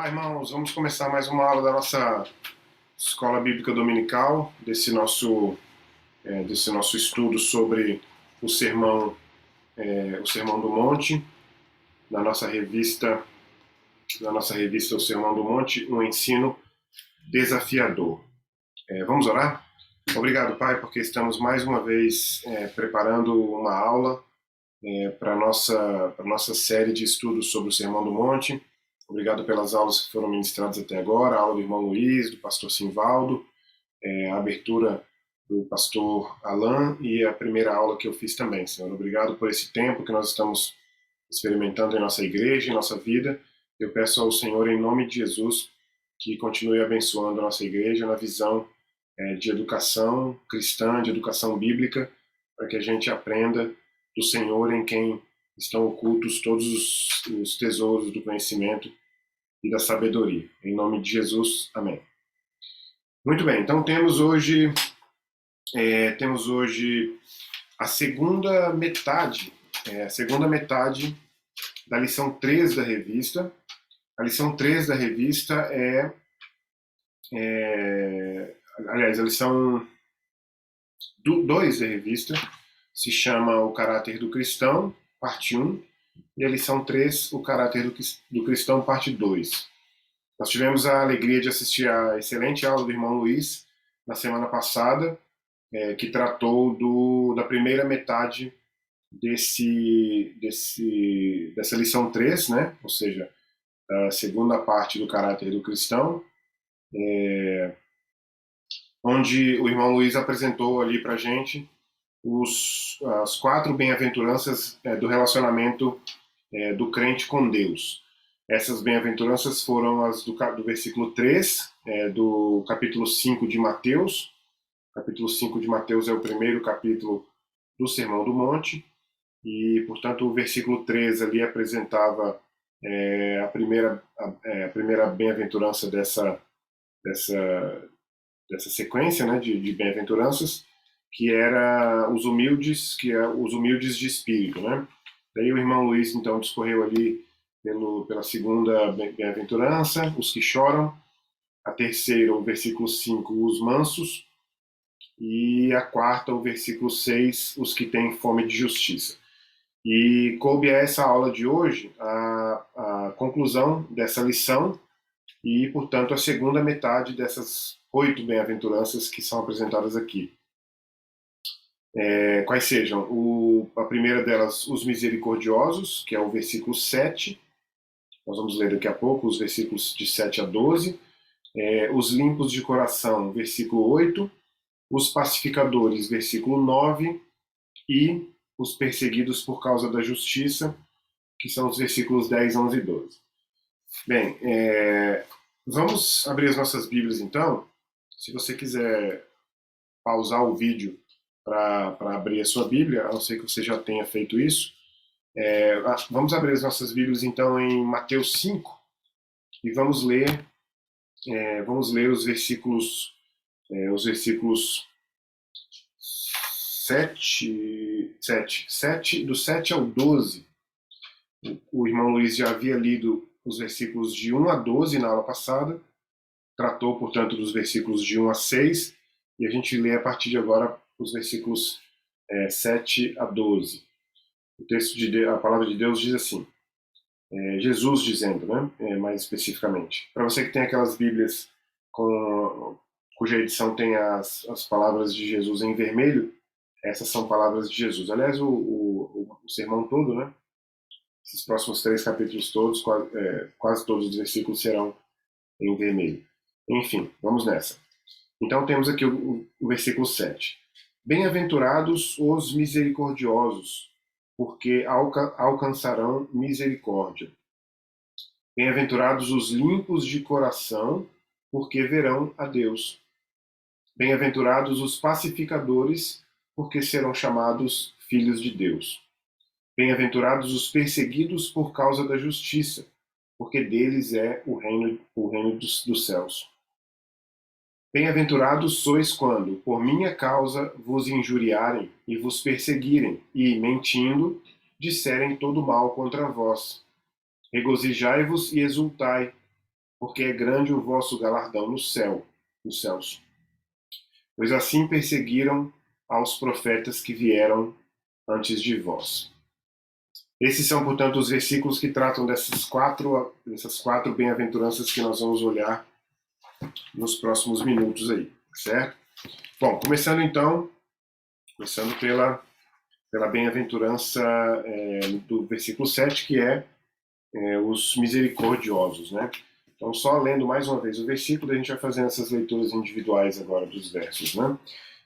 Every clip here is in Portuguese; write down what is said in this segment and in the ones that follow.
Olá, irmãos. Vamos começar mais uma aula da nossa Escola Bíblica Dominical, desse nosso estudo sobre o Sermão do Monte, na nossa revista O Sermão do Monte, um ensino desafiador. Vamos orar? Obrigado, Pai, porque estamos mais uma vez preparando uma aula para a nossa série de estudos sobre o Sermão do Monte. Obrigado pelas aulas que foram ministradas até agora, a aula do irmão Luiz, do pastor Simvaldo, a abertura do pastor Alain e a primeira aula que eu fiz também, Senhor. Obrigado por esse tempo que nós estamos experimentando em nossa igreja, em nossa vida. Eu peço ao Senhor, em nome de Jesus, que continue abençoando a nossa igreja na visão de educação cristã, de educação bíblica, para que a gente aprenda do Senhor em quem estão ocultos todos os tesouros do conhecimento e da sabedoria. Em nome de Jesus, amém. Muito bem, então temos hoje a segunda metade da lição 3 da revista. A lição 3 da revista aliás, a lição 2 da revista se chama O Caráter do Cristão, parte 1, e a lição 3, O Caráter do Cristão, parte 2. Nós tivemos a alegria de assistir a excelente aula do irmão Luiz na semana passada, que tratou da primeira metade dessa lição 3, né? Ou seja, a segunda parte do Caráter do Cristão, onde o irmão Luiz apresentou ali para a gente as 4 bem-aventuranças do relacionamento do crente com Deus. Essas bem-aventuranças foram as do versículo 3, do capítulo 5 de Mateus. O capítulo 5 de Mateus é o primeiro capítulo do Sermão do Monte, e, portanto, o versículo 3 ali apresentava a primeira bem-aventurança dessa sequência, né, de bem-aventuranças, que era os humildes de espírito, né? Daí o irmão Luiz então discorreu ali pela segunda bem-aventurança, os que choram, a terceira, o versículo 5, os mansos, e a quarta, o versículo 6, os que têm fome de justiça. E coube a essa aula de hoje a conclusão dessa lição e, portanto, a segunda metade dessas 8 bem-aventuranças que são apresentadas aqui. Quais sejam? A primeira delas, os misericordiosos, que é o versículo 7. Nós vamos ler daqui a pouco os versículos de 7 a 12. Os limpos de coração, versículo 8. Os pacificadores, versículo 9. E os perseguidos por causa da justiça, que são os versículos 10, 11 e 12. Bem, vamos abrir as nossas Bíblias então. Se você quiser pausar o vídeo para abrir a sua Bíblia, a não ser que você já tenha feito isso, vamos abrir as nossas Bíblias então em Mateus 5 e vamos ler os versículos 7, do 7 ao 12. O irmão Luiz já havia lido os versículos de 1 a 12 na aula passada, tratou, portanto, dos versículos de 1 a 6, e a gente lê a partir de agora os versículos 7 a 12. A palavra de Deus diz assim, Jesus dizendo, né, mais especificamente. Para você que tem aquelas Bíblias cuja edição tem as palavras de Jesus em vermelho, essas são palavras de Jesus. Aliás, o sermão todo, né, esses próximos 3 capítulos todos, quase todos os versículos serão em vermelho. Enfim, vamos nessa. Então temos aqui o versículo 7. Bem-aventurados os misericordiosos, porque alcançarão misericórdia. Bem-aventurados os limpos de coração, porque verão a Deus. Bem-aventurados os pacificadores, porque serão chamados filhos de Deus. Bem-aventurados os perseguidos por causa da justiça, porque deles é o reino dos céus. Bem-aventurados sois quando, por minha causa, vos injuriarem e vos perseguirem, e, mentindo, disserem todo mal contra vós. Regozijai-vos e exultai, porque é grande o vosso galardão no céu, nos céus. Pois assim perseguiram aos profetas que vieram antes de vós. Esses são, portanto, os versículos que tratam dessas quatro bem-aventuranças que nós vamos olhar nos próximos minutos aí, certo? Bom, começando pela bem-aventurança do versículo 7, que os misericordiosos, né? Então, só lendo mais uma vez o versículo, a gente vai fazendo essas leituras individuais agora dos versos, né?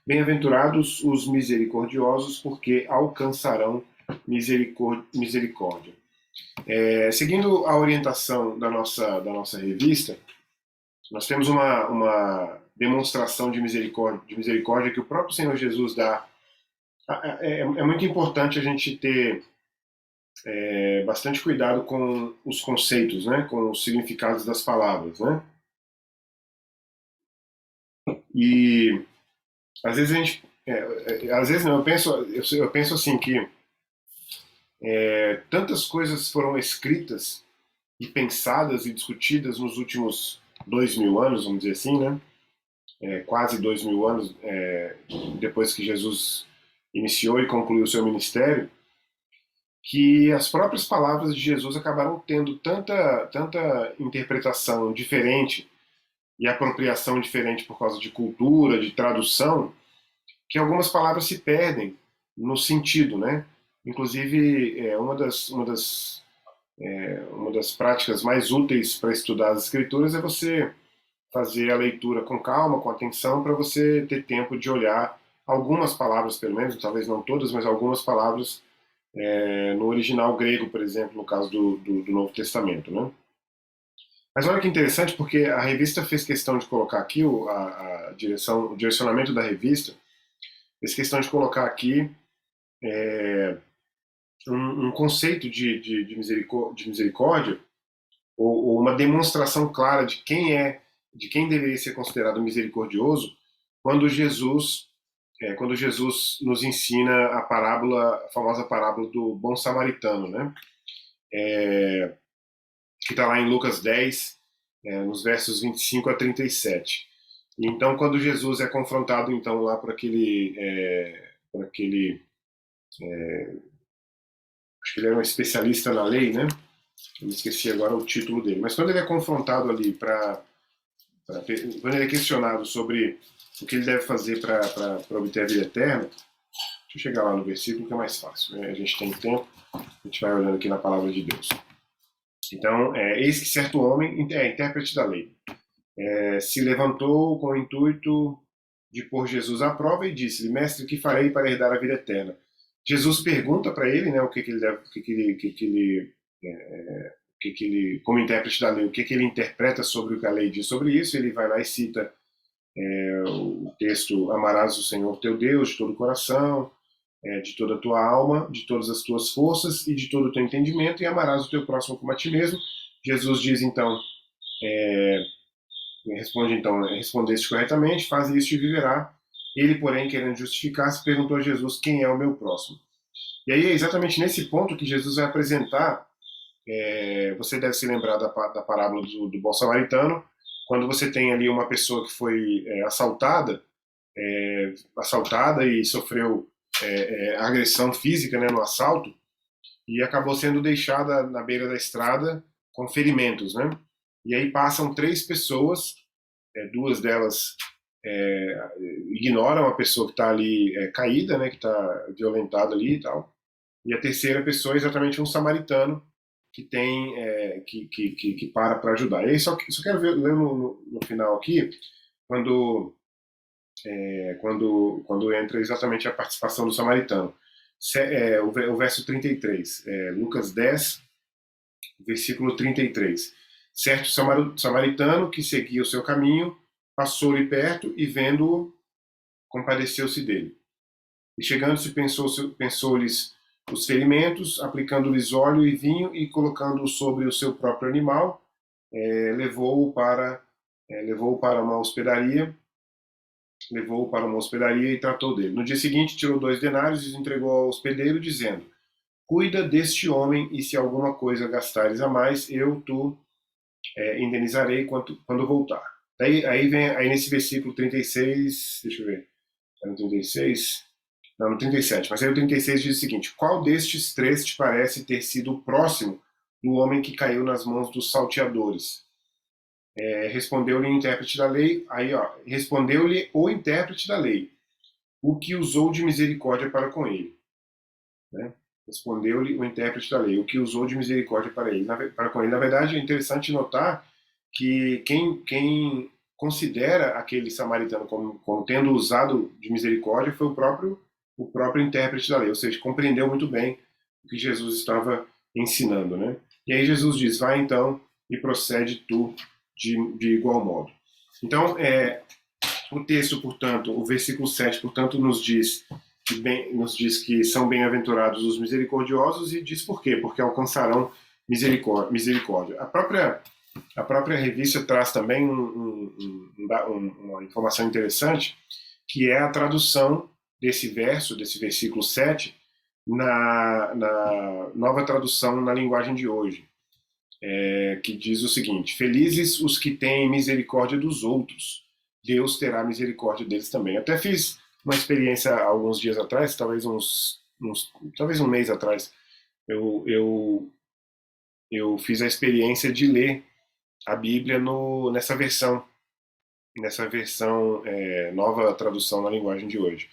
Bem-aventurados os misericordiosos, porque alcançarão misericórdia. Seguindo a orientação da nossa revista, nós temos uma demonstração de misericórdia que o próprio Senhor Jesus dá. É muito importante a gente ter bastante cuidado com os conceitos, né, com os significados das palavras, né? E às vezes a gente, às vezes não, eu penso assim que tantas coisas foram escritas e pensadas e discutidas nos últimos 2000 anos, vamos dizer assim, né? Quase 2000 anos depois que Jesus iniciou e concluiu o seu ministério, que as próprias palavras de Jesus acabaram tendo tanta interpretação diferente e apropriação diferente por causa de cultura, de tradução, que algumas palavras se perdem no sentido, né? Inclusive, uma das práticas mais úteis para estudar as escrituras é você fazer a leitura com calma, com atenção, para você ter tempo de olhar algumas palavras, pelo menos, talvez não todas, mas algumas palavras no original grego, por exemplo, no caso do Novo Testamento, né? Mas olha que interessante, porque a revista fez questão de colocar aqui, o direcionamento da revista, fez questão de colocar aqui um conceito de misericórdia, ou uma demonstração clara de quem deveria ser considerado misericordioso, quando Jesus nos ensina a famosa parábola do bom samaritano, né? Que está lá em Lucas 10, nos versos 25 a 37. E então, quando Jesus é confrontado então lá por aquele acho que ele era um especialista na lei, né? Eu me esqueci agora o título dele. Mas quando ele é confrontado ali quando ele é questionado sobre o que ele deve fazer para obter a vida eterna, deixa eu chegar lá no versículo que é mais fácil, né? A gente tem tempo, a gente vai olhando aqui na palavra de Deus. Então, eis que certo homem, intérprete da lei, se levantou com o intuito de pôr Jesus à prova e disse-lhe: Mestre, que farei para herdar a vida eterna? Jesus pergunta para ele, né, o que ele deve, como intérprete da lei, o que ele interpreta sobre o que a lei diz sobre isso. Ele vai lá e cita o texto: amarás o Senhor teu Deus de todo o coração, de toda a tua alma, de todas as tuas forças e de todo o teu entendimento, e amarás o teu próximo como a ti mesmo. Jesus diz então, respondeste corretamente, faz isto e viverá. Ele, porém, querendo justificar-se, perguntou a Jesus: quem é o meu próximo? E aí é exatamente nesse ponto que Jesus vai apresentar, você deve se lembrar da parábola do bom samaritano, quando você tem ali uma pessoa que foi assaltada e sofreu agressão física, né, no assalto, e acabou sendo deixada na beira da estrada com ferimentos, né? E aí passam três pessoas, duas delas ignoram a pessoa que está ali caída, né, que está violentada ali e tal, e a terceira pessoa é exatamente um samaritano que tem que para ajudar. E aí só quero ler no final aqui, quando entra exatamente a participação do samaritano. O verso 33, Lucas 10, versículo 33. Certo samaritano que seguia o seu caminho passou-lhe perto e, vendo-o, compadeceu-se dele. E chegando-se, pensou-lhes os ferimentos, aplicando-lhes óleo e vinho e colocando-o sobre o seu próprio animal, levou-o para uma hospedaria e tratou dele. No dia seguinte, tirou 2 denários e os entregou ao hospedeiro, dizendo: cuida deste homem, e se alguma coisa gastares a mais, eu indenizarei quando voltar. Aí nesse versículo 36, deixa eu ver, no 36? Não, no 37, mas aí o 36 diz o seguinte: qual destes três te parece ter sido o próximo do homem que caiu nas mãos dos salteadores? Respondeu-lhe o intérprete da lei, respondeu-lhe o intérprete da lei, o que usou de misericórdia para com ele. Né? Respondeu-lhe o intérprete da lei, o que usou de misericórdia para com ele. Na verdade, é interessante notar que quem considera aquele samaritano como tendo usado de misericórdia foi o próprio intérprete da lei, ou seja, compreendeu muito bem o que Jesus estava ensinando. Né? E aí Jesus diz: vai então e procede tu de igual modo. Então, o texto, portanto, o versículo 7, portanto, nos diz que são bem-aventurados os misericordiosos, e diz por quê? Porque alcançarão misericórdia. A própria revista traz também uma informação interessante, que é a tradução desse versículo 7, na nova tradução na linguagem de hoje, que diz o seguinte: felizes os que têm misericórdia dos outros, Deus terá misericórdia deles também. Eu até fiz uma experiência há alguns dias atrás, talvez talvez um mês atrás, eu fiz a experiência de ler a Bíblia nessa versão nova tradução na linguagem de hoje.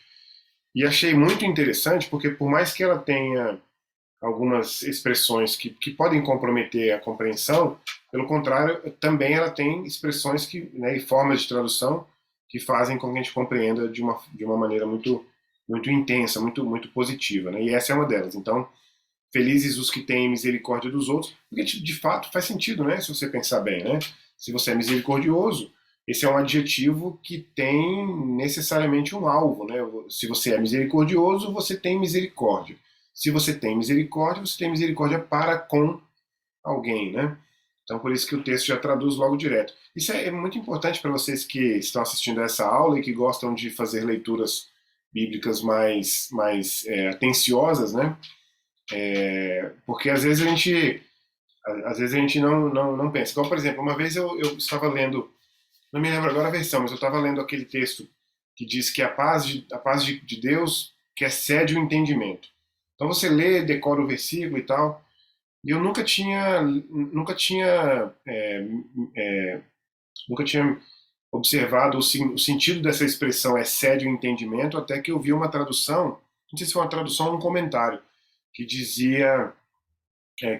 E achei muito interessante, porque por mais que ela tenha algumas expressões que podem comprometer a compreensão, pelo contrário, também ela tem expressões e formas de tradução que fazem com que a gente compreenda de uma maneira muito, muito intensa, muito, muito positiva. Né? E essa é uma delas. Então, felizes os que têm misericórdia dos outros, porque de fato faz sentido, né? Se você pensar bem, né? Se você é misericordioso, esse é um adjetivo que tem necessariamente um alvo, né? Se você é misericordioso, você tem misericórdia. Se você tem misericórdia, você tem misericórdia para com alguém, né? Então, por isso que o texto já traduz logo direto. Isso é muito importante para vocês que estão assistindo a essa aula e que gostam de fazer leituras bíblicas mais atenciosas, né? Porque às vezes a gente não pensa. Então, por exemplo, uma vez eu estava lendo, não me lembro agora a versão, mas eu estava lendo aquele texto que diz que a paz de Deus que excede o entendimento. Então você lê, decora o versículo e tal, e eu nunca tinha observado o sentido dessa expressão excede o entendimento, até que eu vi uma tradução, não sei se foi uma tradução ou um comentário, que dizia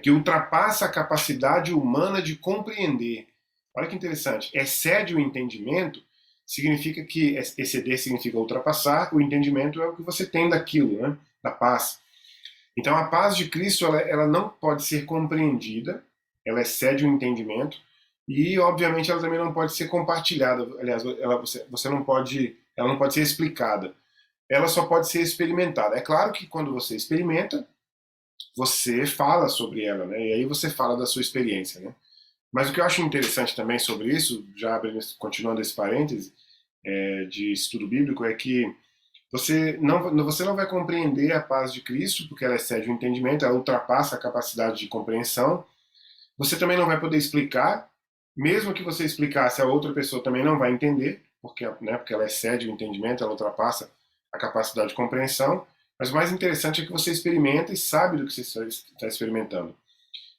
que ultrapassa a capacidade humana de compreender. Olha que interessante. Excede o entendimento significa que exceder significa ultrapassar, o entendimento é o que você tem daquilo, né? Da paz. Então a paz de Cristo ela não pode ser compreendida, ela excede o entendimento e obviamente ela também não pode ser compartilhada. Aliás, ela não pode ser explicada. Ela só pode ser experimentada. É claro que quando você experimenta, você fala sobre ela, né? E aí você fala da sua experiência, né? Mas o que eu acho interessante também sobre isso, já continuando esse parêntese de estudo bíblico, é que você não vai compreender a paz de Cristo, porque ela excede o entendimento, ela ultrapassa a capacidade de compreensão. Você também não vai poder explicar, mesmo que você explicasse, a outra pessoa também não vai entender, porque ela excede o entendimento, ela ultrapassa a capacidade de compreensão. Mas o mais interessante é que você experimenta e sabe do que você está experimentando.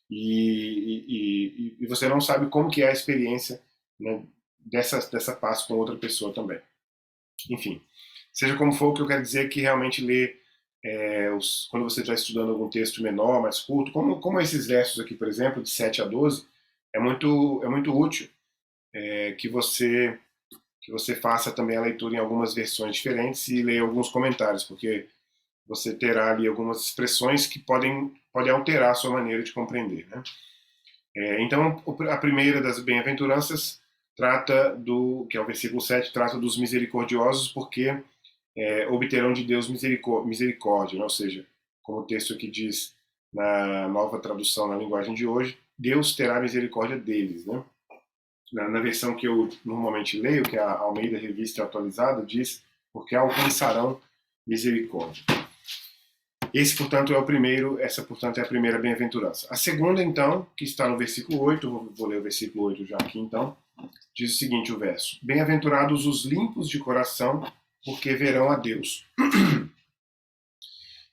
E você não sabe como que é a experiência, né, dessa paz com outra pessoa também. Enfim, seja como for, o que eu quero dizer é que realmente ler, quando você está estudando algum texto menor, mais curto, como esses versos aqui, por exemplo, de 7 a 12, é muito útil que você faça também a leitura em algumas versões diferentes e leia alguns comentários, porque você terá ali algumas expressões que podem alterar a sua maneira de compreender. Né? Então, a primeira das bem-aventuranças que é o versículo 7, trata dos misericordiosos, porque obterão de Deus misericórdia, né? Ou seja, como o texto aqui diz na nova tradução na linguagem de hoje, Deus terá misericórdia deles. Né? Na versão que eu normalmente leio, que é a Almeida Revista Atualizada, diz, porque alcançarão misericórdia. Esse, portanto, é o primeiro, essa, portanto, é a primeira bem-aventurança. A segunda, então, que está no versículo 8, vou ler o versículo 8 já aqui, então, diz o seguinte, o verso: Bem-aventurados os limpos de coração, porque verão a Deus.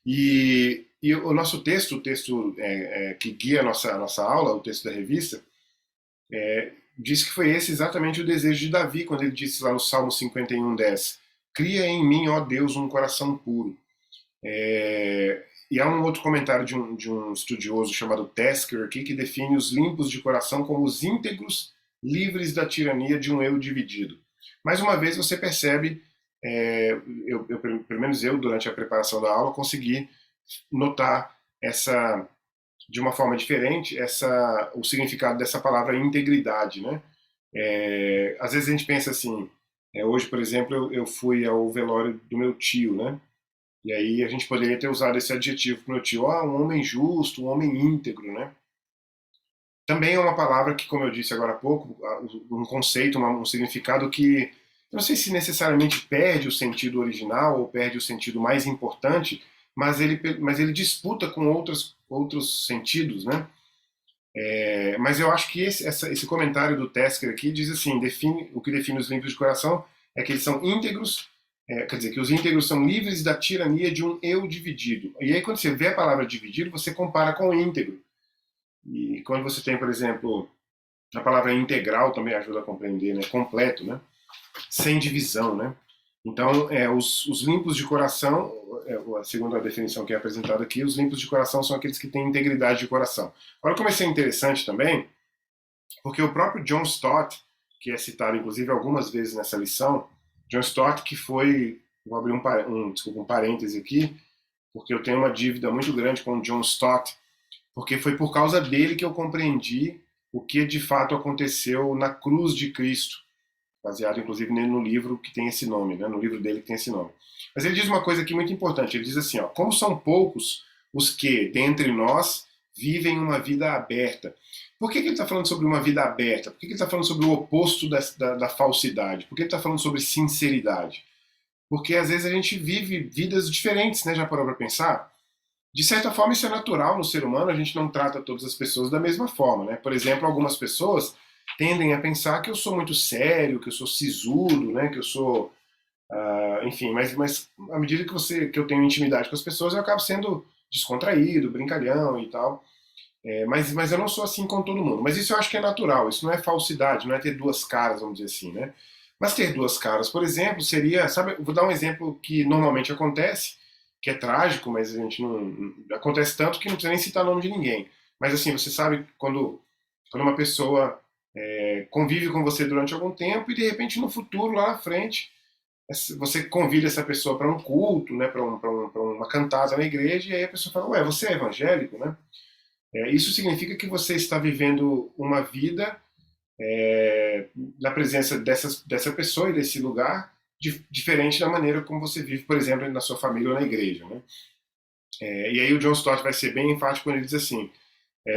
E o nosso texto, o texto que guia a nossa aula, o texto da revista, diz que foi esse exatamente o desejo de Davi, quando ele disse lá no Salmo 51:10, cria em mim, ó Deus, um coração puro. E há um outro comentário de um estudioso chamado Tasker aqui, que define os limpos de coração como os íntegros, livres da tirania de um eu dividido. Mais uma vez você percebe, pelo menos eu, durante a preparação da aula, consegui notar essa, de uma forma diferente, o significado dessa palavra integridade, né? Às vezes a gente pensa assim, hoje, por exemplo, eu fui ao velório do meu tio, né? E aí a gente poderia ter usado esse adjetivo para o meu tio, um homem justo, um homem íntegro, né? Também é uma palavra que, como eu disse agora há pouco, um conceito, um significado que eu não sei se necessariamente perde o sentido original ou perde o sentido mais importante, mas ele disputa com outros sentidos, né? Mas eu acho que esse comentário do Tasker aqui diz assim, o que define os limpos de coração é que eles são íntegros, quer dizer, que os íntegros são livres da tirania de um eu dividido. E aí quando você vê a palavra dividido, você compara com o íntegro. E quando você tem, por exemplo, a palavra integral também ajuda a compreender, né? Completo, né? Sem divisão, né? Então, os limpos de coração, segundo a definição que é apresentada aqui, os limpos de coração são aqueles que têm integridade de coração. Agora, como isso é interessante também, porque o próprio John Stott, que é citado inclusive algumas vezes nessa lição, John Stott que foi, vou abrir um parêntese aqui, porque eu tenho uma dívida muito grande com o John Stott, porque foi por causa dele que eu compreendi o que de fato aconteceu na cruz de Cristo, baseado inclusive no livro que tem esse nome, né? No livro dele que tem esse nome. Mas ele diz uma coisa aqui muito importante, ele diz assim, como são poucos os que, dentre nós, vivem uma vida aberta. Por que ele está falando sobre uma vida aberta? Por que ele está falando sobre o oposto da falsidade? Por que ele está falando sobre sinceridade? Porque às vezes a gente vive vidas diferentes, né? Já parou para pensar? De certa forma isso é natural no ser humano, a gente não trata todas as pessoas da mesma forma, né? Por exemplo, algumas pessoas tendem a pensar que eu sou muito sério, que eu sou sisudo, né? Que eu sou, enfim, mas à medida que eu tenho intimidade com as pessoas, eu acabo sendo descontraído, brincalhão e tal. Mas eu não sou assim com todo mundo. Mas isso eu acho que é natural, isso não é falsidade, não é ter duas caras, vamos dizer assim, né? Mas ter duas caras, por exemplo, seria, sabe, vou dar um exemplo que normalmente acontece, que é trágico, mas a gente não acontece tanto que não precisa nem citar o nome de ninguém. Mas assim, você sabe quando uma pessoa convive com você durante algum tempo e de repente no futuro, lá na frente, você convida essa pessoa para um culto, né, para uma cantada na igreja, e aí a pessoa fala, ué, você é evangélico, né? Isso significa que você está vivendo uma vida na presença dessa pessoa e desse lugar, diferente da maneira como você vive, por exemplo, na sua família ou na igreja, né? E aí o John Stott vai ser bem enfático quando ele diz assim,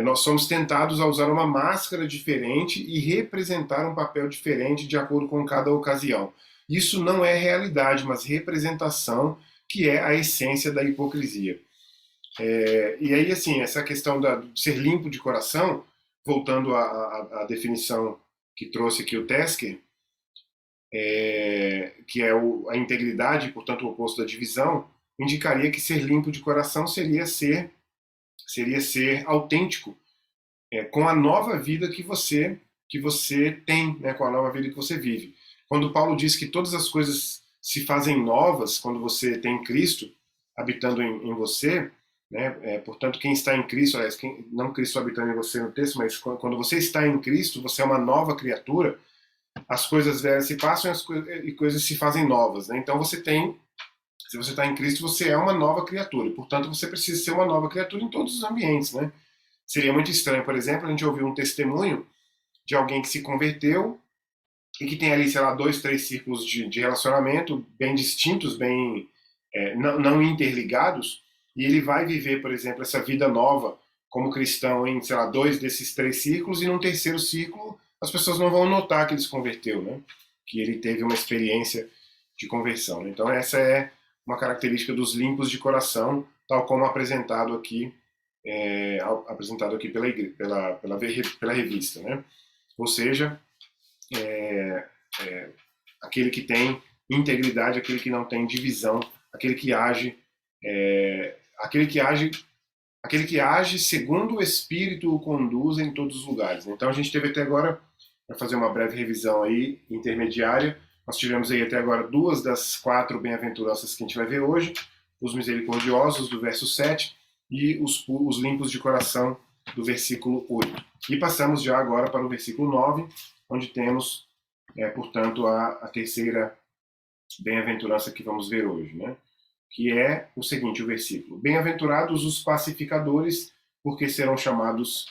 nós somos tentados a usar uma máscara diferente e representar um papel diferente de acordo com cada ocasião. Isso não é realidade, mas representação, que é a essência da hipocrisia. E aí, assim, essa questão de ser limpo de coração, voltando à definição que trouxe aqui o Tasker, que é a integridade, portanto o oposto da divisão, indicaria que ser limpo de coração seria ser autêntico com a nova vida que você tem, né, com a nova vida que você vive. Quando Paulo diz que todas as coisas se fazem novas quando você tem Cristo habitando em você, né, portanto quem está em Cristo, aliás, não Cristo habitando em você no texto, mas quando você está em Cristo, você é uma nova criatura, as coisas velhas se passam e coisas se fazem novas. Né? Então se você está em Cristo, você é uma nova criatura, e portanto você precisa ser uma nova criatura em todos os ambientes, né? Seria muito estranho, por exemplo, a gente ouvir um testemunho de alguém que se converteu e que tem ali, sei lá, 2, 3 círculos de relacionamento bem distintos, bem não interligados, e ele vai viver, por exemplo, essa vida nova como cristão em, sei lá, 2 desses 3 círculos, e num terceiro círculo as pessoas não vão notar que ele se converteu, né? Que ele teve uma experiência de conversão. Né? Então essa é uma característica dos limpos de coração, tal como apresentado aqui pela revista, né? Ou seja, aquele que tem integridade, aquele que não tem divisão, aquele que age, aquele que age segundo o Espírito o conduz em todos os lugares. Então a gente teve até agora, para fazer uma breve revisão aí intermediária, nós tivemos aí até agora 2 das 4 bem-aventuranças que a gente vai ver hoje: os misericordiosos, do verso 7, e os limpos de coração, do versículo 8. E passamos já agora para o versículo 9, onde temos, portanto, a terceira bem-aventurança que vamos ver hoje, né? Que é o seguinte, o versículo: bem-aventurados os pacificadores, porque serão chamados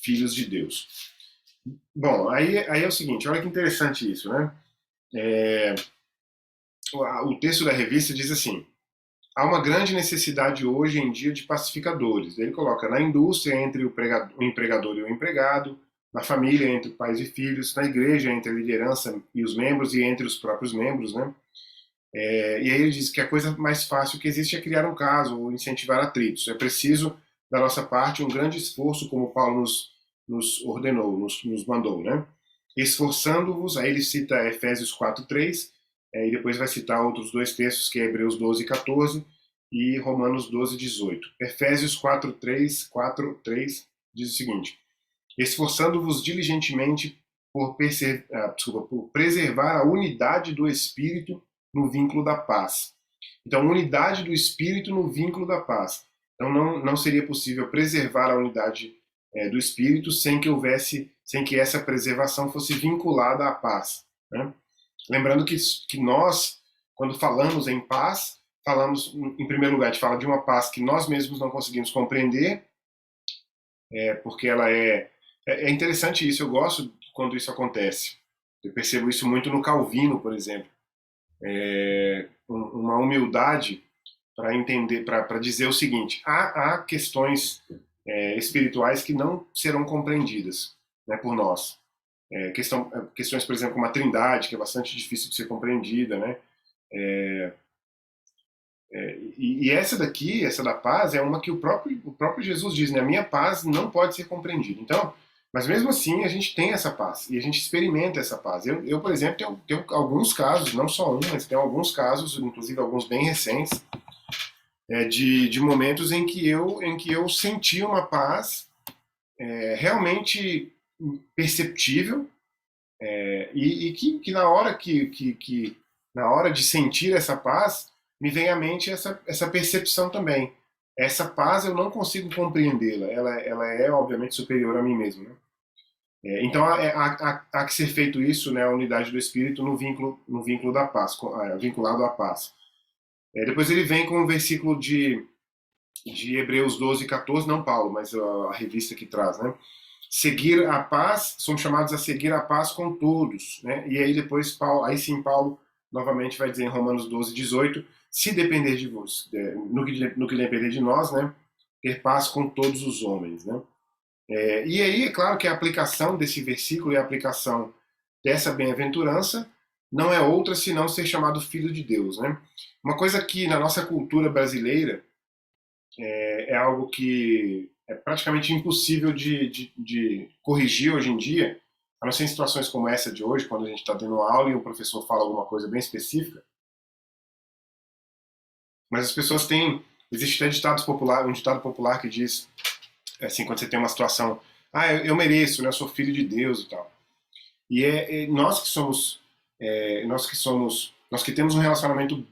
filhos de Deus. Bom, aí é o seguinte, olha que interessante isso, né? O texto da revista diz assim: há uma grande necessidade hoje em dia de pacificadores. Ele coloca na indústria, entre o empregador e o empregado, na família, entre pais e filhos, na igreja, entre a liderança e os membros e entre os próprios membros, né? E aí ele diz que a coisa mais fácil que existe é criar um caso ou incentivar atritos. É preciso, da nossa parte, um grande esforço, como Paulo nos ordenou, nos mandou, né? Esforçando-vos, aí ele cita Efésios 4:3, e depois vai citar outros 2 textos, que é Hebreus 12:14 e Romanos 12:18. Efésios 4:3 diz o seguinte: esforçando-vos diligentemente por preservar a unidade do Espírito no vínculo da paz. Então, unidade do Espírito no vínculo da paz. Então, não seria possível preservar a unidade do Espírito sem que essa preservação fosse vinculada à paz, né? Lembrando que nós, quando falamos em paz, falamos, em primeiro lugar, a gente fala de uma paz que nós mesmos não conseguimos compreender, porque ela é interessante isso, eu gosto quando isso acontece. Eu percebo isso muito no Calvino, por exemplo. Uma humildade para entender, para dizer o seguinte: há questões espirituais que não serão compreendidas, né, por nós. Questões, por exemplo, como a Trindade, que é bastante difícil de ser compreendida, né? E essa daqui, essa da paz, é uma que o próprio Jesus diz, né? A minha paz não pode ser compreendida. Então, mas mesmo assim a gente tem essa paz e a gente experimenta essa paz. Eu por exemplo, tenho alguns casos, não só um, mas tenho alguns casos, inclusive alguns bem recentes, de momentos em que eu senti uma paz realmente perceptível, e que na hora na hora de sentir essa paz me vem à mente essa percepção também. Essa paz eu não consigo compreendê-la, ela é obviamente superior a mim mesmo, né? Então há que ser feito isso, né, a unidade do Espírito no vínculo da paz, vinculado à paz. Depois ele vem com o versículo de Hebreus 12:14, não Paulo, mas a revista que traz, né? Seguir a paz, somos chamados a seguir a paz com todos, né? E aí depois Paulo novamente vai dizer em Romanos 12:18, se depender de vós, no que depender de nós, né, ter paz com todos os homens, né? E aí é claro que a aplicação desse versículo e a aplicação dessa bem-aventurança não é outra senão ser chamado filho de Deus, né? Uma coisa que na nossa cultura brasileira é algo que é praticamente impossível de corrigir hoje em dia, a não ser em situações como essa de hoje, quando a gente está dando uma aula e o professor fala alguma coisa bem específica. Mas as pessoas têm... Existe até um ditado popular que diz, assim, quando você tem uma situação, eu mereço, né, eu sou filho de Deus e tal. E nós que temos um relacionamento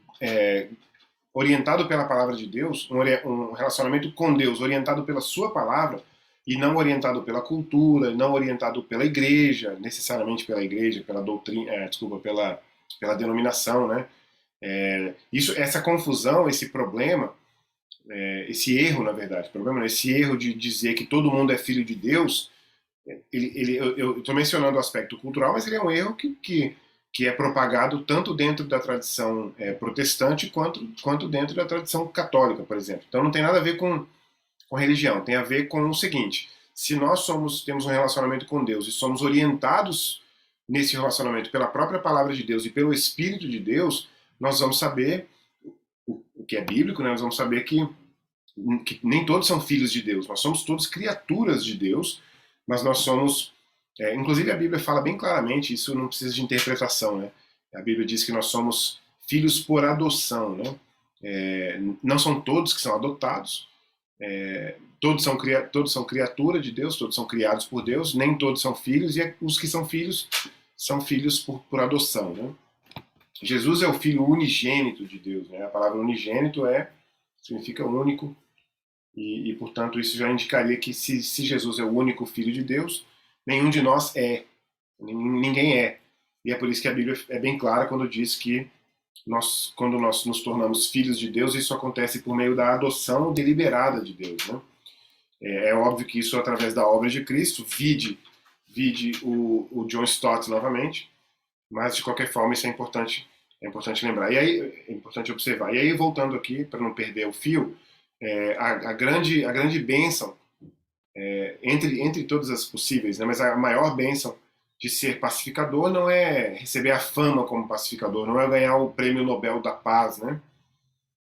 orientado pela palavra de Deus, um relacionamento com Deus orientado pela sua palavra e não orientado pela cultura, não orientado pela igreja, necessariamente pela igreja, pela doutrina, pela denominação, né? Essa confusão, esse problema, esse erro, na verdade, esse erro de dizer que todo mundo é filho de Deus, eu estou mencionando o aspecto cultural, mas ele é um erro que é propagado tanto dentro da tradição protestante quanto dentro da tradição católica, por exemplo. Então não tem nada a ver com religião, tem a ver com o seguinte: se nós temos um relacionamento com Deus e somos orientados nesse relacionamento pela própria palavra de Deus e pelo Espírito de Deus, nós vamos saber o que é bíblico, né? Nós vamos saber que que nem todos são filhos de Deus, nós somos todos criaturas de Deus, mas nós somos, inclusive a Bíblia fala bem claramente, isso não precisa de interpretação, né? A Bíblia diz que nós somos filhos por adoção, né? Não são todos que são adotados, todos são criatura de Deus, todos são criados por Deus, nem todos são filhos, e os que são filhos por adoção, né? Jesus é o Filho unigênito de Deus, né? A palavra unigênito significa único, portanto isso já indicaria que se Jesus é o único Filho de Deus, nenhum de nós ninguém é. E é por isso que a Bíblia é bem clara quando diz que quando nós nos tornamos filhos de Deus, isso acontece por meio da adoção deliberada de Deus, né? É óbvio que isso é através da obra de Cristo, vide o John Stott novamente, mas de qualquer forma isso é importante lembrar. E aí é importante observar. E aí, voltando aqui, para não perder o fio, a grande bênção, entre todas as possíveis, né, mas a maior bênção de ser pacificador não é receber a fama como pacificador, não é ganhar o prêmio Nobel da Paz, né?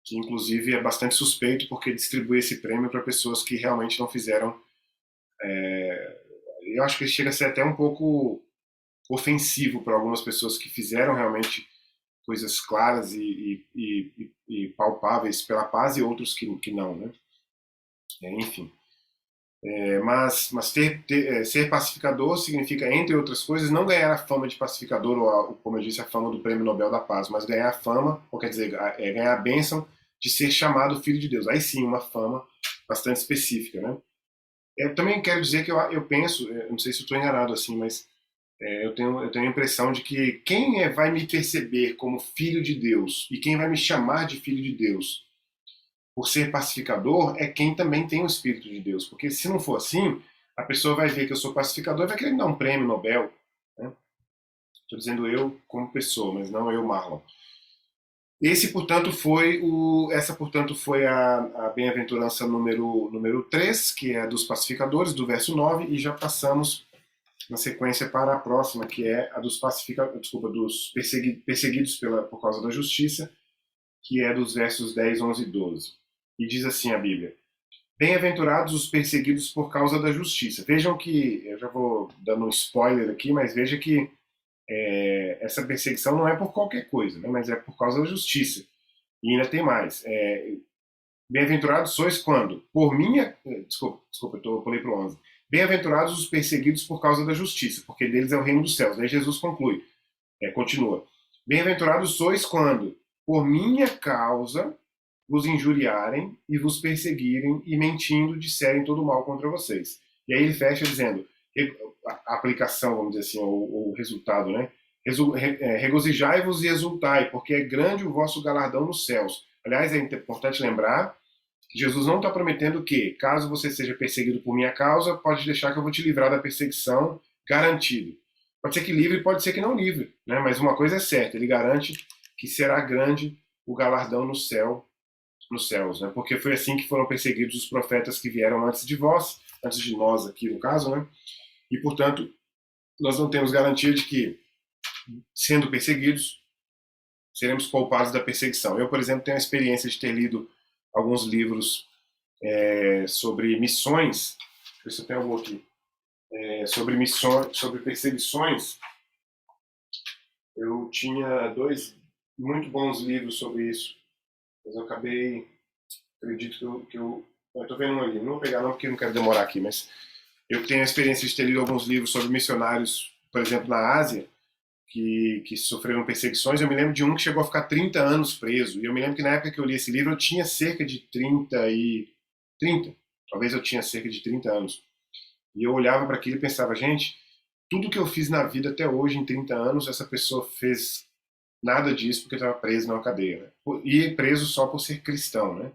Que inclusive é bastante suspeito porque distribui esse prêmio para pessoas que realmente não fizeram. Eu acho que chega a ser até um pouco ofensivo para algumas pessoas que fizeram realmente coisas claras e palpáveis pela paz e outros que não, né? Enfim. Mas ser pacificador significa, entre outras coisas, não ganhar a fama de pacificador, ou como eu disse, a fama do Prêmio Nobel da Paz, mas ganhar a fama, ou quer dizer, ganhar a bênção de ser chamado Filho de Deus. Aí sim, uma fama bastante específica, né? Eu também quero dizer que eu penso, não sei se eu estou enganado assim, mas eu tenho a impressão de que quem vai me perceber como Filho de Deus e quem vai me chamar de Filho de Deus por ser pacificador é quem também tem o Espírito de Deus. Porque se não for assim, a pessoa vai ver que eu sou pacificador e vai querer me dar um prêmio Nobel. Né? Estou dizendo eu como pessoa, mas não eu, Marlon. Essa, portanto, foi a bem-aventurança número 3, que é a dos pacificadores, do verso 9, e já passamos na sequência para a próxima, que é a dos dos perseguidos por causa da justiça, que é dos versos 10, 11 e 12. E diz assim a Bíblia: Bem-aventurados os perseguidos por causa da justiça. Vejam que, eu já vou dando um spoiler aqui, mas veja que essa perseguição não é por qualquer coisa, né, mas é por causa da justiça. E ainda tem mais. Bem-aventurados sois quando? Por minha... Desculpa, eu pulei para o 11. Bem-aventurados os perseguidos por causa da justiça, porque deles é o reino dos céus. Aí Jesus continua. Bem-aventurados sois quando? Por minha causa vos injuriarem e vos perseguirem e mentindo disserem todo mal contra vocês. E aí ele fecha dizendo, a aplicação, vamos dizer assim, o resultado, né? Regozijai-vos e exultai, porque é grande o vosso galardão nos céus. Aliás, é importante lembrar que Jesus não está prometendo que, caso você seja perseguido por minha causa, pode deixar que eu vou te livrar da perseguição, garantido. Pode ser que livre, pode ser que não livre, né? Mas uma coisa é certa, ele garante que será grande o galardão nos céus, né? Porque foi assim que foram perseguidos os profetas que vieram antes de nós aqui no caso, né? E portanto, nós não temos garantia de que, sendo perseguidos, seremos poupados da perseguição. Eu, por exemplo, tenho a experiência de ter lido alguns livros sobre missões. Deixa eu ver se eu tenho algum aqui. Sobre missões, sobre perseguições. Eu tinha 2 muito bons livros sobre isso, mas eu acredito que eu estou vendo um ali, não vou pegar não porque eu não quero demorar aqui, mas eu tenho a experiência de ter lido alguns livros sobre missionários, por exemplo, na Ásia, que sofreram perseguições. Eu me lembro de um que chegou a ficar 30 anos preso, e eu me lembro que na época que eu li esse livro eu tinha cerca de 30, talvez eu tinha cerca de 30 anos, e eu olhava para aquilo e pensava, gente, tudo que eu fiz na vida até hoje, em 30 anos, essa pessoa fez nada disso porque estava preso numa cadeia, né? E preso só por ser cristão, né?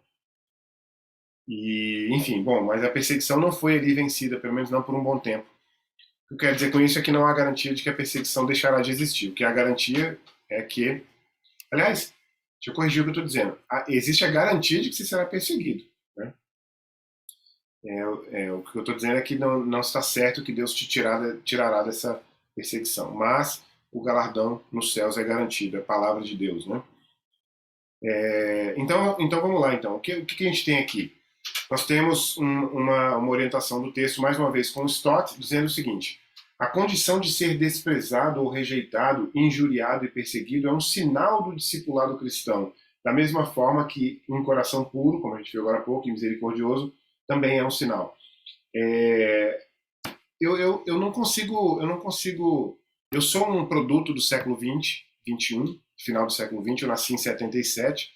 E, enfim, bom, mas a perseguição não foi ali vencida, pelo menos não por um bom tempo. O que eu quero dizer com isso é que não há garantia de que a perseguição deixará de existir. O que há garantia é que... Aliás, deixa eu corrigir o que eu estou dizendo. Existe a garantia de que você será perseguido, né? O que eu estou dizendo é que não está certo que Deus te tirará dessa perseguição. Mas o galardão nos céus é garantido, é a palavra de Deus, né? Então vamos lá, então. O que a gente tem aqui? nós temos uma orientação do texto, mais uma vez, com Stott, dizendo o seguinte: a condição de ser desprezado ou rejeitado, injuriado e perseguido é um sinal do discipulado cristão, da mesma forma que um coração puro, como a gente viu agora há pouco, e misericordioso, também é um sinal. Eu não consigo. Eu sou um produto do século XX, XXI, final do século XX, eu nasci em 77.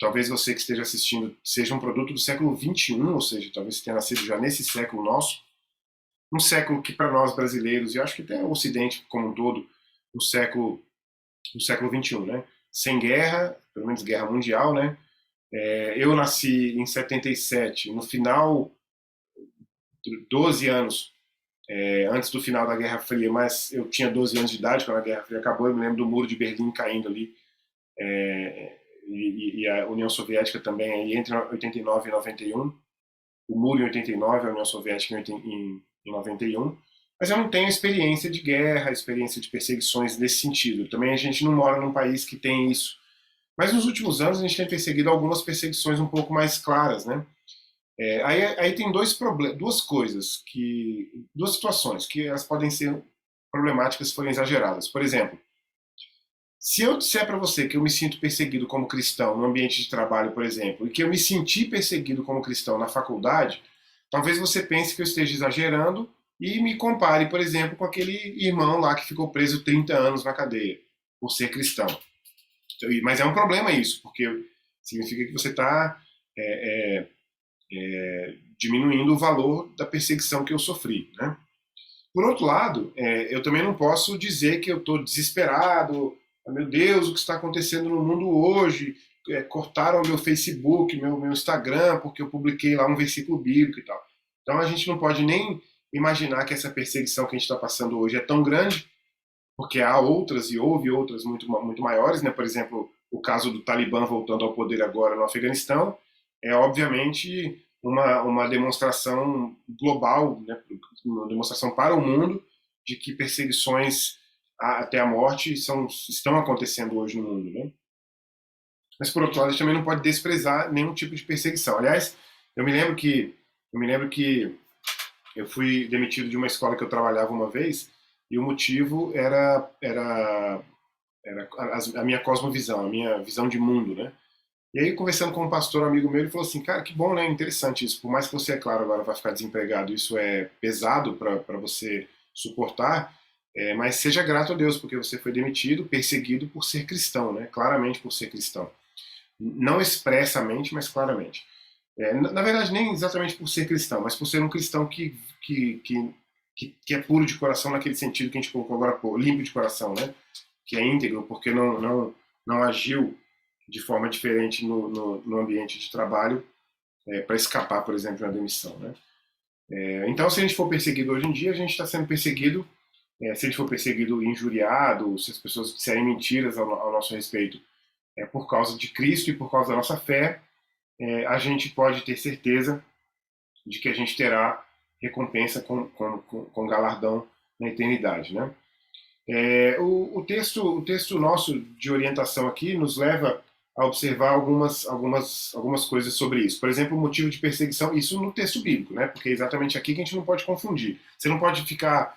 Talvez você que esteja assistindo seja um produto do século XXI, ou seja, talvez você tenha nascido já nesse século nosso. Um século que para nós brasileiros, e acho que até o Ocidente como um todo, o século XXI, né? Sem guerra, pelo menos guerra mundial, né? Eu nasci em 77, no final, 12 anos antes do final da Guerra Fria, mas eu tinha 12 anos de idade quando a Guerra Fria acabou. Eu me lembro do Muro de Berlim caindo ali, e a União Soviética também, aí, entre 89 e 91. O muro em 89, a União Soviética em 91. Mas eu não tenho experiência de guerra, experiência de perseguições nesse sentido. Também a gente não mora num país que tem isso. Mas nos últimos anos a gente tem perseguido algumas perseguições um pouco mais claras, né? Aí tem duas coisas, duas situações que elas podem ser problemáticas se forem exageradas. Por exemplo, se eu disser para você que eu me sinto perseguido como cristão no ambiente de trabalho, por exemplo, e que eu me senti perseguido como cristão na faculdade, talvez você pense que eu esteja exagerando e me compare, por exemplo, com aquele irmão lá que ficou preso 30 anos na cadeia por ser cristão. Mas é um problema isso, porque significa que você está diminuindo o valor da perseguição que eu sofri, né? Por outro lado, eu também não posso dizer que eu estou desesperado. Meu Deus, o que está acontecendo no mundo hoje? Cortaram meu Facebook, meu Instagram, porque eu publiquei lá um versículo bíblico e tal. Então a gente não pode nem imaginar que essa perseguição que a gente está passando hoje é tão grande, porque há outras e houve outras muito, muito maiores, né? Por exemplo, o caso do Talibã voltando ao poder agora no Afeganistão é obviamente uma demonstração global, né? Uma demonstração para o mundo de que perseguições até a morte estão acontecendo hoje no mundo, né? Mas por outro lado, a gente também não pode desprezar nenhum tipo de perseguição. Aliás, eu me lembro que eu fui demitido de uma escola que eu trabalhava uma vez e o motivo era a minha cosmovisão, a minha visão de mundo, né? E aí, conversando com um pastor amigo meu, ele falou assim: cara, que bom, né? Interessante isso. Por mais que você, é claro, agora vai ficar desempregado, isso é pesado para você suportar, mas seja grato a Deus, porque você foi demitido, perseguido por ser cristão, né? Claramente por ser cristão. Não expressamente, mas claramente. Na verdade, nem exatamente por ser cristão, mas por ser um cristão que é puro de coração, naquele sentido que a gente colocou agora, limpo de coração, né? Que é íntegro, porque não agiu de forma diferente no ambiente de trabalho para escapar, por exemplo, de uma demissão, né? Então, se a gente for perseguido hoje em dia, a gente está sendo perseguido. Se a gente for perseguido, injuriado, se as pessoas disserem mentiras ao nosso respeito, por causa de Cristo e por causa da nossa fé, a gente pode ter certeza de que a gente terá recompensa com galardão na eternidade, né? O texto nosso de orientação aqui nos leva a observar algumas coisas sobre isso. Por exemplo, o motivo de perseguição, isso no texto bíblico, né? Porque é exatamente aqui que a gente não pode confundir. Você não pode ficar,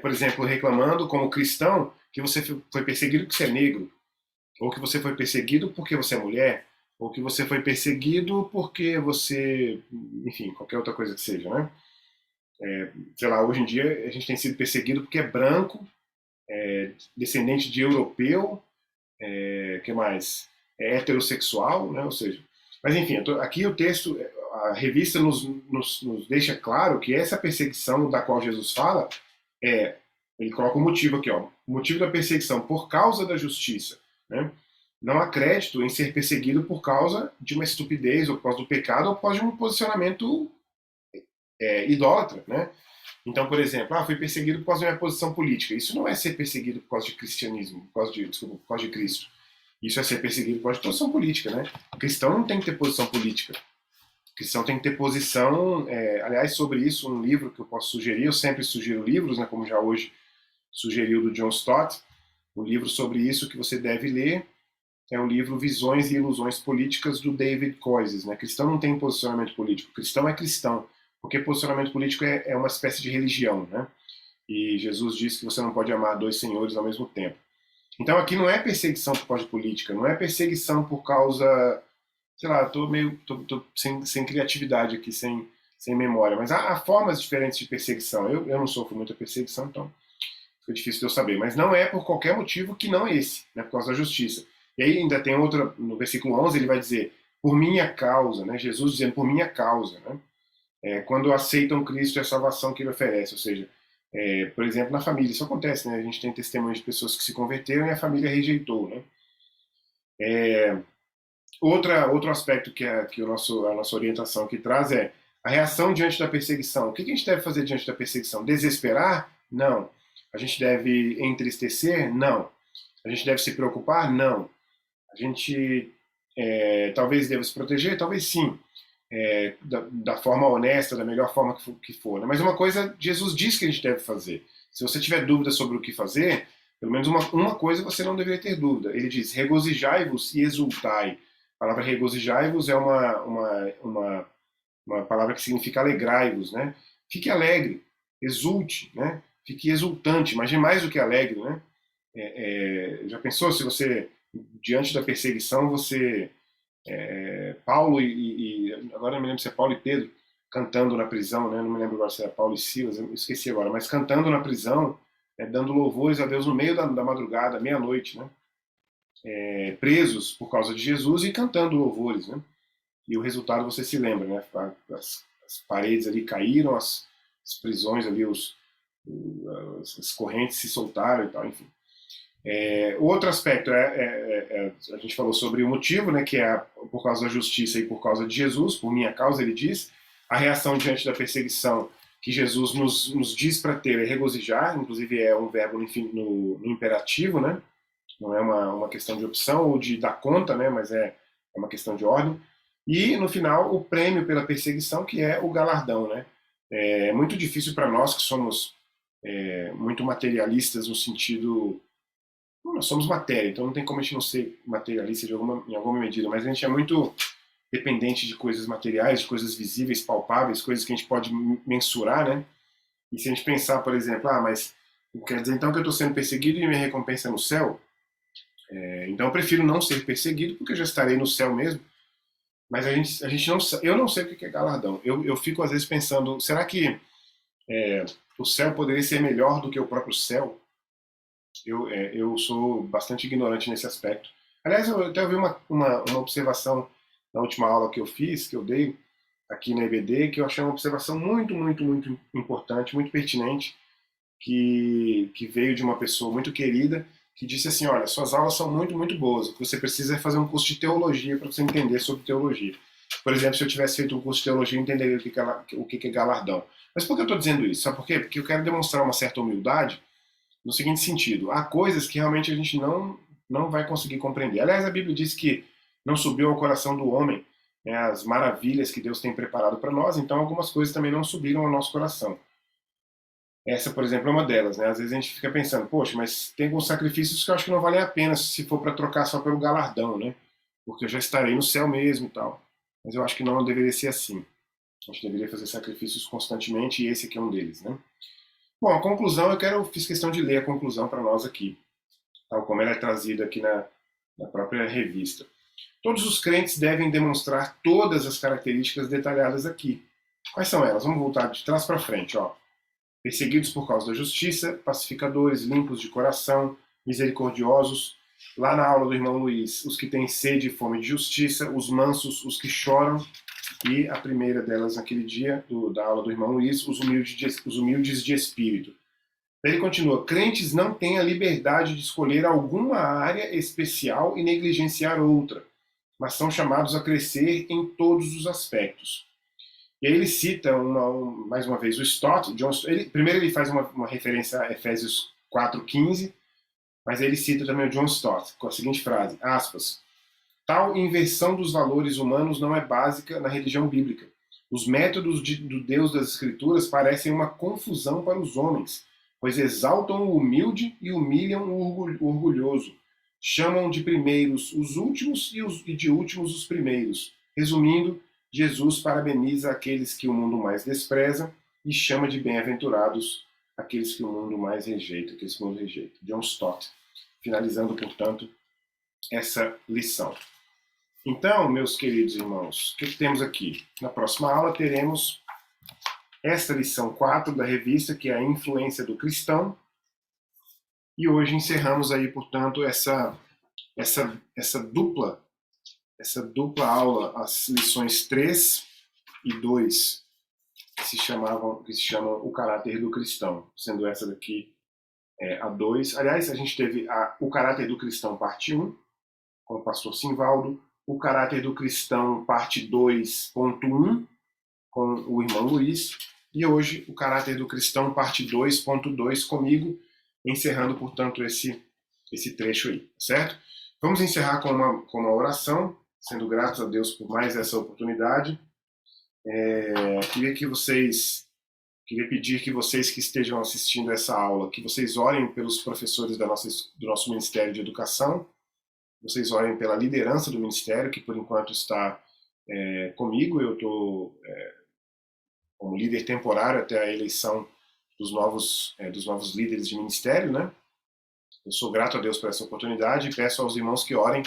por exemplo, reclamando como cristão que você foi perseguido porque você é negro, ou que você foi perseguido porque você é mulher, ou que você foi perseguido porque você, enfim, qualquer outra coisa que seja, né? Sei lá, hoje em dia a gente tem sido perseguido porque é branco, descendente de europeu, que mais? É heterossexual, né? Ou seja, mas enfim, aqui o texto, a revista nos deixa claro que essa perseguição da qual Jesus fala ele coloca o motivo aqui, ó, o motivo da perseguição por causa da justiça, né? Não há crédito em ser perseguido por causa de uma estupidez, ou por causa do pecado, ou por causa de um posicionamento idólatra, né? Então, por exemplo, fui perseguido por causa da minha posição política. Isso não é ser perseguido por causa de cristianismo, por causa de Cristo. Isso é ser perseguido por causa de posição política, né? O cristão não tem que ter posição política. O cristão tem que ter posição. Aliás, sobre isso, um livro que eu posso sugerir, eu sempre sugiro livros, né? Como já hoje sugeriu do John Stott, um livro sobre isso que você deve ler. é o livro Visões e Ilusões Políticas, do David Koizes. Né? Cristão não tem posicionamento político, cristão é cristão, porque posicionamento político é uma espécie de religião. Né? E Jesus disse que você não pode amar dois senhores ao mesmo tempo. Então aqui não é perseguição por causa de política, não é perseguição por causa, sei lá, tô sem criatividade aqui, sem memória, mas há formas diferentes de perseguição. Eu não sofro muita perseguição, então fica difícil de eu saber, mas não é por qualquer motivo que não esse, né, por causa da justiça. E aí ainda tem outra, no versículo 11 ele vai dizer, por minha causa, né, Jesus dizendo por minha causa, né, quando aceitam Cristo e a salvação que ele oferece, ou seja, por exemplo, na família, isso acontece, né, a gente tem testemunhos de pessoas que se converteram e a família rejeitou, né. Outro aspecto que a nossa orientação aqui traz é a reação diante da perseguição. O que a gente deve fazer diante da perseguição? Desesperar? Não. A gente deve entristecer? Não. A gente deve se preocupar? Não. A gente talvez deva se proteger? Talvez sim. Da forma honesta, da melhor forma que for. Né? Mas uma coisa, Jesus diz que a gente deve fazer. Se você tiver dúvida sobre o que fazer, pelo menos uma coisa você não deveria ter dúvida. Ele diz, regozijai-vos e exultai. A palavra regozijai-vos é uma palavra que significa alegrai-vos, né? Fique alegre, exulte, né? Fique exultante, mas mais do que alegre, né? Já pensou se você, diante da perseguição, você... Paulo agora eu me lembro se é Paulo e Pedro, cantando na prisão, né? Não me lembro agora se era Paulo e Silas, eu esqueci agora, mas cantando na prisão, dando louvores a Deus no meio da madrugada, meia-noite, né? Presos por causa de Jesus e cantando louvores, né? E o resultado você se lembra, né? As paredes ali caíram, as prisões ali, as correntes se soltaram e tal, enfim. Outro aspecto a gente falou sobre o motivo, né? Que é por causa da justiça e por causa de Jesus, por minha causa, ele diz. A reação diante da perseguição que Jesus nos diz para ter é regozijar, inclusive é um verbo no imperativo, né? Não é uma questão de opção ou de dar conta, né? Mas é uma questão de ordem. E, no final, o prêmio pela perseguição, que é o galardão. Né? É muito difícil para nós que somos muito materialistas no sentido... Nós somos matéria, então não tem como a gente não ser materialista em alguma medida, mas a gente é muito dependente de coisas materiais, de coisas visíveis, palpáveis, coisas que a gente pode mensurar, né? E se a gente pensar, por exemplo, mas quer dizer então que eu estou sendo perseguido e minha recompensa é no céu? Então eu prefiro não ser perseguido porque eu já estarei no céu mesmo. Mas a gente não, eu não sei o que é galardão. Eu fico às vezes pensando, será que o céu poderia ser melhor do que o próprio céu? Eu sou bastante ignorante nesse aspecto. Aliás, eu até ouvi uma observação na última aula que eu fiz, que eu dei aqui na EBD, que eu achei uma observação muito, muito, muito importante, muito pertinente, que veio de uma pessoa muito querida, que disse assim, olha, suas aulas são muito, muito boas, o que você precisa é fazer um curso de teologia para você entender sobre teologia. Por exemplo, se eu tivesse feito um curso de teologia, eu entenderia o que é galardão. Mas por que eu estou dizendo isso? Sabe por quê? Porque eu quero demonstrar uma certa humildade no seguinte sentido, há coisas que realmente a gente não vai conseguir compreender. Aliás, a Bíblia diz que não subiu ao coração do homem, né, as maravilhas que Deus tem preparado para nós, então algumas coisas também não subiram ao nosso coração. Essa, por exemplo, é uma delas, né? Às vezes a gente fica pensando, poxa, mas tem alguns sacrifícios que eu acho que não valem a pena se for para trocar só pelo galardão, né? Porque eu já estarei no céu mesmo e tal. Mas eu acho que não deveria ser assim. A gente deveria fazer sacrifícios constantemente e esse aqui é um deles, né? Bom, a conclusão, fiz questão de ler a conclusão para nós aqui, tal como ela é trazida aqui na própria revista. Todos os crentes devem demonstrar todas as características detalhadas aqui. Quais são elas? Vamos voltar de trás para frente, ó. Perseguidos por causa da justiça, pacificadores, limpos de coração, misericordiosos. Lá na aula do irmão Luiz, os que têm sede e fome de justiça, os mansos, os que choram. E a primeira delas naquele dia, da aula do irmão Luiz, os humildes de espírito. Ele continua, crentes não têm a liberdade de escolher alguma área especial e negligenciar outra, mas são chamados a crescer em todos os aspectos. E aí ele cita, mais uma vez, o Stott. Primeiro ele faz uma referência a Efésios 4,15, mas ele cita também o John Stott, com a seguinte frase, aspas, tal inversão dos valores humanos não é básica na religião bíblica. Os métodos do Deus das Escrituras parecem uma confusão para os homens, pois exaltam o humilde e humilham o orgulhoso. Chamam de primeiros os últimos e de últimos os primeiros. Resumindo, Jesus parabeniza aqueles que o mundo mais despreza e chama de bem-aventurados aqueles que o mundo mais rejeita, aqueles que o mundo rejeita. John Stott, finalizando, portanto, essa lição. Então, meus queridos irmãos, o que temos aqui? Na próxima aula teremos esta lição 4 da revista, que é a influência do cristão. E hoje encerramos aí, portanto, essa dupla aula, as lições 3 e 2, que se chamam o caráter do cristão, sendo essa daqui a 2. Aliás, a gente teve o caráter do cristão, parte 1, com o pastor Simvaldo, o caráter do cristão, parte 2.1, com o irmão Luiz, e hoje o caráter do cristão, parte 2.2, comigo, encerrando, portanto, esse trecho aí, certo? Vamos encerrar com uma oração, sendo gratos a Deus por mais essa oportunidade. Queria pedir que vocês que estejam assistindo essa aula, que vocês orem pelos professores do nosso Ministério de Educação, vocês orem pela liderança do Ministério, que por enquanto está comigo. Eu estou como líder temporário até a eleição dos novos líderes de ministério, né? Eu sou grato a Deus por essa oportunidade e peço aos irmãos que orem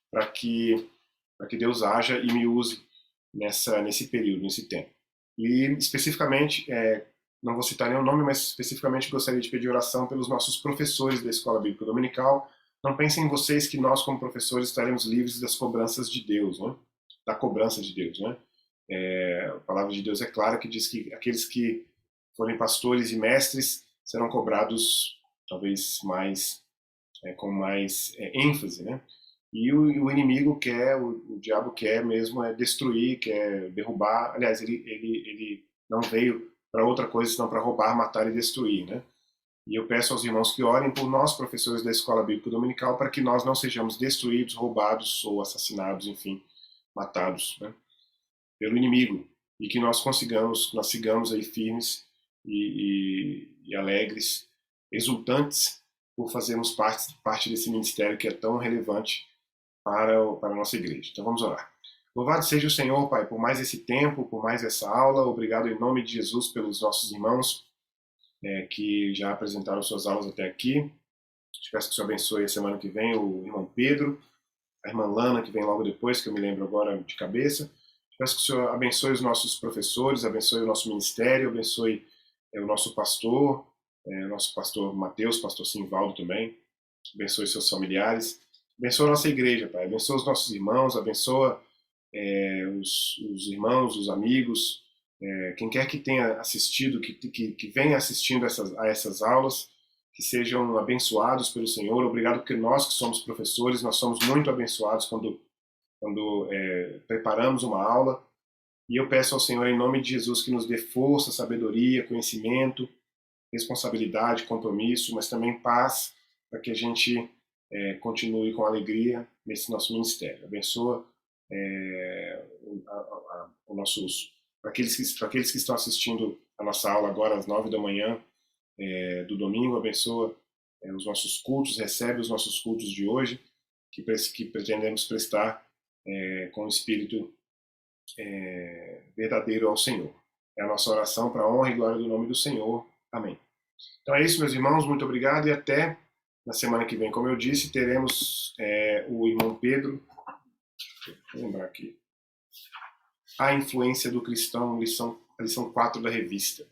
para que Deus haja e me use nesse período, nesse tempo. E especificamente, não vou citar nenhum nome, mas especificamente gostaria de pedir oração pelos nossos professores da Escola Bíblica Dominical. Não pensem em vocês que nós, como professores, estaremos livres das cobranças de Deus, né? Da cobrança de Deus, né? A palavra de Deus é clara, que diz que aqueles que forem pastores e mestres serão cobrados talvez com mais ênfase, né? E o inimigo o diabo quer mesmo destruir, quer derrubar. Aliás, ele não veio para outra coisa senão para roubar, matar e destruir, né? E eu peço aos irmãos que orem por nós, professores da Escola Bíblica Dominical, para que nós não sejamos destruídos, roubados ou assassinados, enfim, matados, né, pelo inimigo, e que nós sigamos aí firmes e alegres, exultantes por fazermos parte desse ministério que é tão relevante para a nossa igreja. Então vamos orar. Louvado seja o Senhor, Pai, por mais esse tempo, por mais essa aula. Obrigado em nome de Jesus pelos nossos irmãos que já apresentaram suas aulas até aqui. Te peço que o Senhor abençoe a semana que vem o irmão Pedro, a irmã Lana, que vem logo depois, que eu me lembro agora de cabeça. Te peço que o Senhor abençoe os nossos professores, abençoe o nosso ministério, abençoe o nosso pastor Mateus, pastor Simvaldo também. Abençoe seus familiares. Abençoa a nossa igreja, Pai. Abençoa os nossos irmãos, abençoa os irmãos, os amigos, quem quer que tenha assistido, que venha assistindo a essas aulas, que sejam abençoados pelo Senhor. Obrigado, porque nós que somos professores, nós somos muito abençoados quando preparamos uma aula. E eu peço ao Senhor, em nome de Jesus, que nos dê força, sabedoria, conhecimento, responsabilidade, compromisso, mas também paz, para que a gente continue com alegria nesse nosso ministério. Abençoa para aqueles que estão assistindo a nossa aula agora às 9 da manhã do domingo. Abençoa os nossos cultos, recebe os nossos cultos de hoje, que pretendemos prestar com o espírito verdadeiro ao Senhor. É a nossa oração para a honra e glória do nome do Senhor. Amém. Então é isso, meus irmãos, muito obrigado e até na semana que vem. Como eu disse, teremos o irmão Pedro, vou lembrar aqui, a influência do cristão, a lição 4 da revista.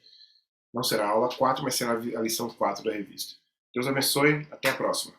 Não será a aula 4, mas será a lição 4 da revista. Deus abençoe, até a próxima.